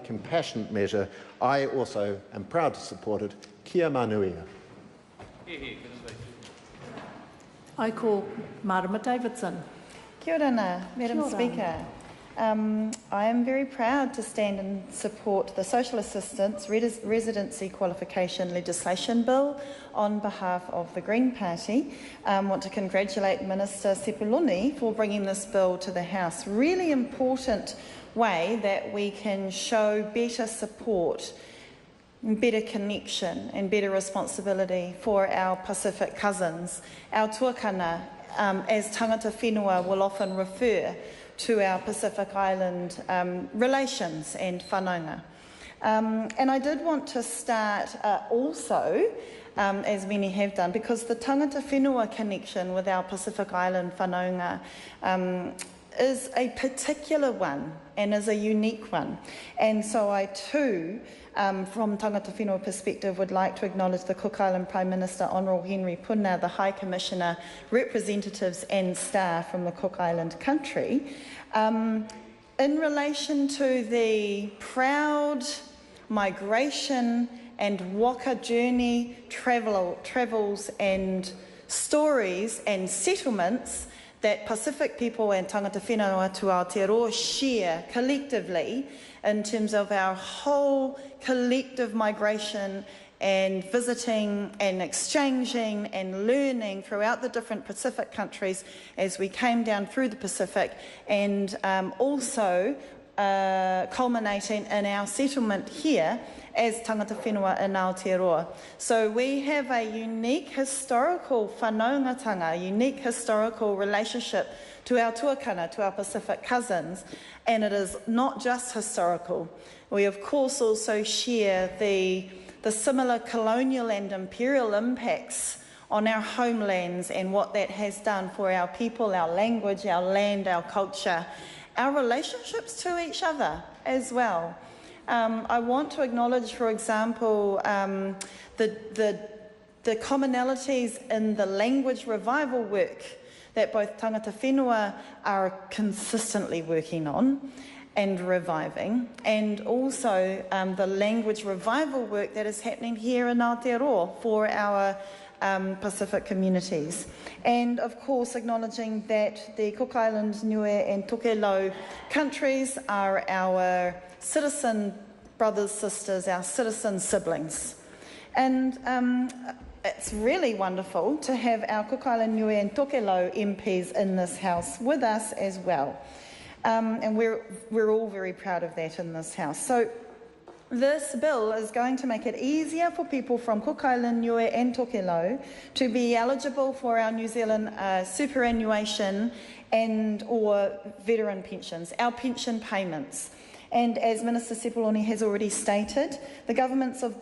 compassionate measure. I also am proud to support it. Kia manuia. I call Marama Davidson. Kia ora, Madam Speaker. I am very proud to stand and support the Social Assistance Residency Qualification legislation bill on behalf of the Green Party. I want to congratulate Minister Sepuloni for bringing this bill to the House. Really important way that we can show better support, better connection and better responsibility for our Pacific cousins. Our tuākana, as tangata whenua, will often refer to our Pacific Island relations and whanaunga. And I did want to start also, as many have done, because the tangata whenua connection with our Pacific Island whanaunga is a particular one and is a unique one. And so I too, from tangata whenua perspective, would like to acknowledge the Cook Island Prime Minister, Honourable Henry Puna, the High Commissioner, representatives and staff from the Cook Island country, in relation to the proud migration and waka journey, travels and stories and settlements that Pacific people and tangata whenua to Aotearoa share collectively in terms of our whole collective migration and visiting and exchanging and learning throughout the different Pacific countries as we came down through the Pacific, and also culminating in our settlement here as tangata whenua in Aotearoa. So we have a unique historical whanaungatanga, unique historical relationship to our tuākana, to our Pacific cousins, and it is not just historical. We of course also share the similar colonial and imperial impacts on our homelands and what that has done for our people, our language, our land, our culture, our relationships to each other as well. I want to acknowledge, for example, the commonalities in the language revival work that both tangata whenua are consistently working on and reviving, and also the language revival work that is happening here in Aotearoa for our Pacific communities. And of course acknowledging that the Cook Islands, Niue and Tokelau countries are our citizen brothers, sisters, our citizen siblings. And it's really wonderful to have our Cook Island, Niue and Tokelau MPs in this House with us as well. And we're all very proud of that in this House. So this bill is going to make it easier for people from Cook Island, Niue and Tokelau to be eligible for our New Zealand superannuation and or veteran pensions, our pension payments. And as Minister Sepuloni has already stated, the governments of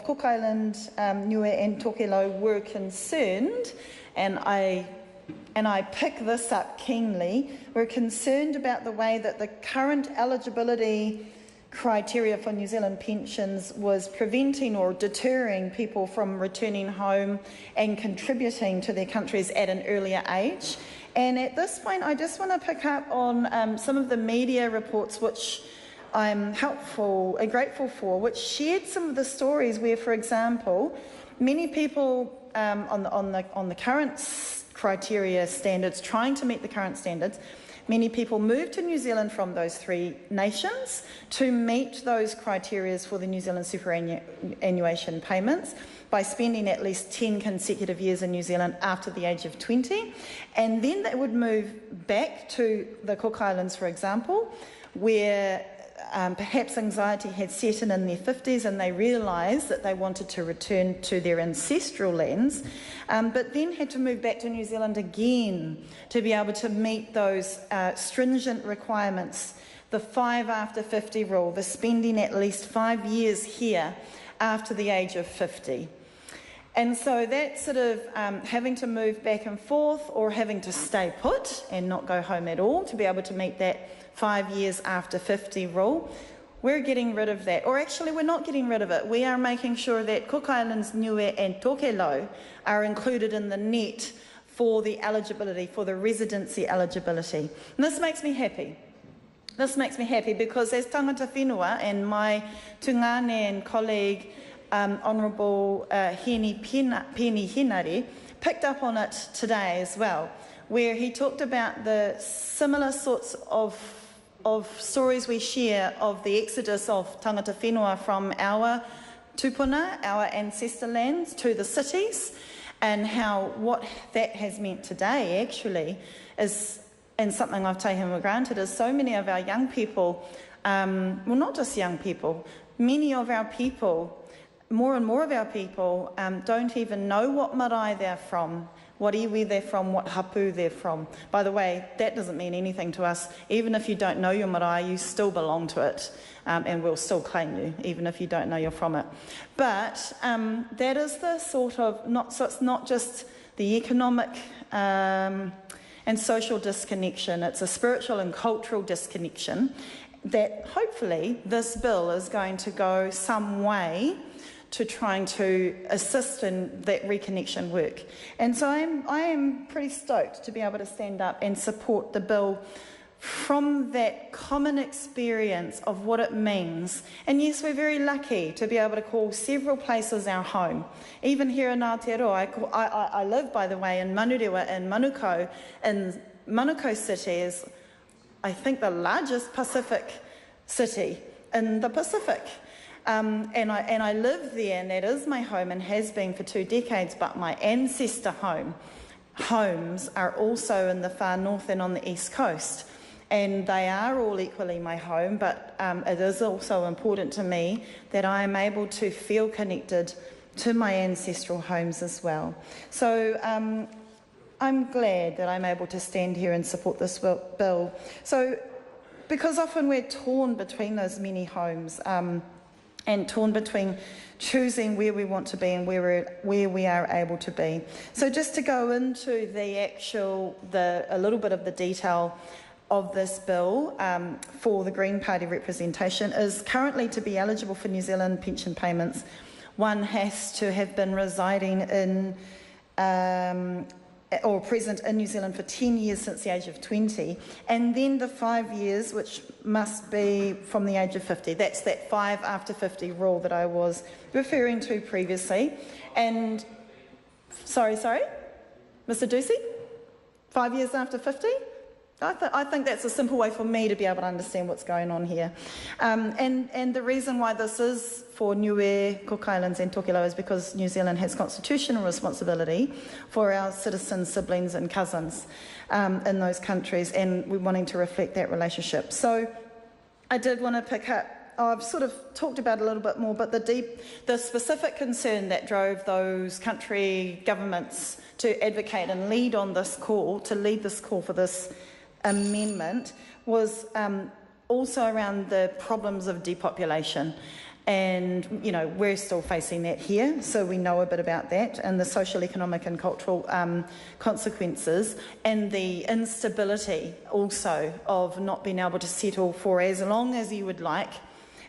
Cook Island, Niue and Tokelau were concerned, and I pick this up keenly, we're concerned about the way that the current eligibility criteria for New Zealand pensions was preventing or deterring people from returning home and contributing to their countries at an earlier age. And at this point, I just want to pick up on some of the media reports which I'm grateful for, which shared some of the stories where, for example, many people on the current criteria standards, trying to meet the current standards, many people moved to New Zealand from those three nations to meet those criteria for the New Zealand superannuation payments by spending at least 10 consecutive years in New Zealand after the age of 20. And then they would move back to the Cook Islands, for example, where perhaps anxiety had set in their 50s and they realised that they wanted to return to their ancestral lands, but then had to move back to New Zealand again to be able to meet those stringent requirements, the 5 after 50 rule, the spending at least 5 years here after the age of 50. And so that sort of having to move back and forth or having to stay put and not go home at all to be able to meet that 5 years after 50 rule, we're getting rid of that. Or actually, we're not getting rid of it. We are making sure that Cook Islands, Niue and Tokelau are included in the net for the eligibility, for the residency eligibility. And this makes me happy. This makes me happy because as tangata whenua and my tungane and colleague, Honourable Penny Hinari, picked up on it today as well, where he talked about the similar sorts of stories we share of the exodus of tangata whenua from our tupuna, our ancestor lands, to the cities, and how what that has meant today actually is, and something I've taken for granted, is so many of our young people, well, not just young people, many of our people, more and more of our people don't even know what marae they're from, what iwi they're from, what hapu they're from. By the way, that doesn't mean anything to us. Even if you don't know your marae, you still belong to it, and we'll still claim you, even if you don't know you're from it. But that is the sort of, so it's not just the economic and social disconnection, it's a spiritual and cultural disconnection that hopefully this bill is going to go some way to trying to assist in that reconnection work. And so I am pretty stoked to be able to stand up and support the bill from that common experience of what it means. And yes, we're very lucky to be able to call several places our home. Even here in Aotearoa, I live, by the way, in Manurewa in Manukau. And Manukau City is, I think, the largest Pacific city in the Pacific. And I live there, and that is my home and has been for 2 decades, but my ancestor homes are also in the far north and on the east coast. And they are all equally my home, but it is also important to me that I am able to feel connected to my ancestral homes as well. So I'm glad that I'm able to stand here and support this bill. So, because often we're torn between those many homes and torn between choosing where we want to be and where we are able to be. So just to go into a little bit of the detail of this bill for the Green Party representation is currently to be eligible for New Zealand pension payments, one has to have been residing in or present in New Zealand for 10 years since the age of 20, and then the 5 years, which must be from the age of 50. That's that 5 after 50 rule that I was referring to previously. And, sorry, Mr. Ducey? 5 years after 50? I think that's a simple way for me to be able to understand what's going on here. And the reason why this is for Niue, Cook Islands and Tokelau is because New Zealand has constitutional responsibility for our citizens, siblings and cousins in those countries, and we're wanting to reflect that relationship. So I did want to pick up, I've sort of talked about it a little bit more, but the specific concern that drove those country governments to advocate and lead on this call, for this amendment, was also around the problems of depopulation. And, you know, we're still facing that here, so we know a bit about that, and the social, economic and cultural consequences, and the instability also of not being able to settle for as long as you would like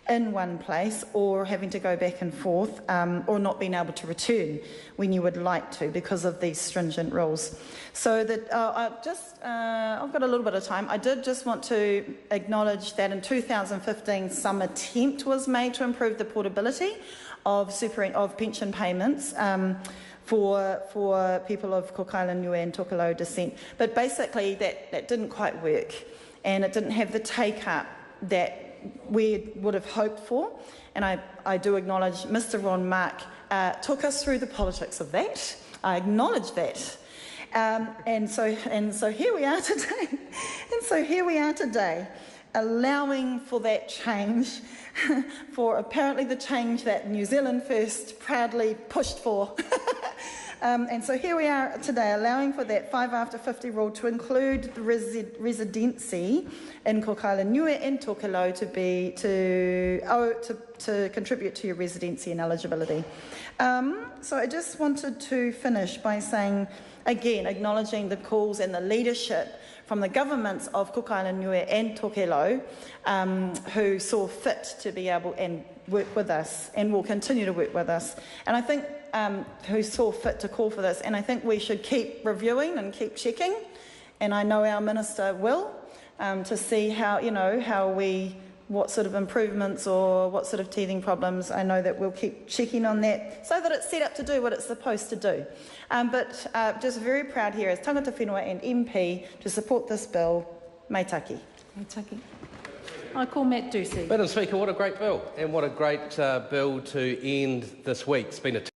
in one place, or having to go back and forth, or not being able to return when you would like to because of these stringent rules. So that I've got a little bit of time. I did just want to acknowledge that in 2015 some attempt was made to improve the portability of pension payments for people of Cook Island, Niue and Tokelau descent, but basically that didn't quite work, and it didn't have the take-up that we would have hoped for. And I do acknowledge Mr. Ron Mark took us through the politics of that. I acknowledge that. And so here we are today. Allowing for that change, for apparently the change that New Zealand First proudly pushed for. And so here we are today, allowing for that 5 after 50 rule to include the residency in Cook Island, Niue and Tokelau to contribute to your residency and eligibility. So I just wanted to finish by saying, again, acknowledging the calls and the leadership from the governments of Cook Island, Niue and Tokelau, who saw fit to be able and work with us and will continue to work with us. And I think who saw fit to call for this. And I think we should keep reviewing and keep checking. And I know our minister will. to see how, what sort of improvements or what sort of teething problems. I know that we'll keep checking on that so that it's set up to do what it's supposed to do. But just very proud here as tangata whenua and MP to support this bill. Mai taki. Mai taki. I call Matt Ducey. Madam Speaker, what a great bill, and what a great bill to end this week. It's been a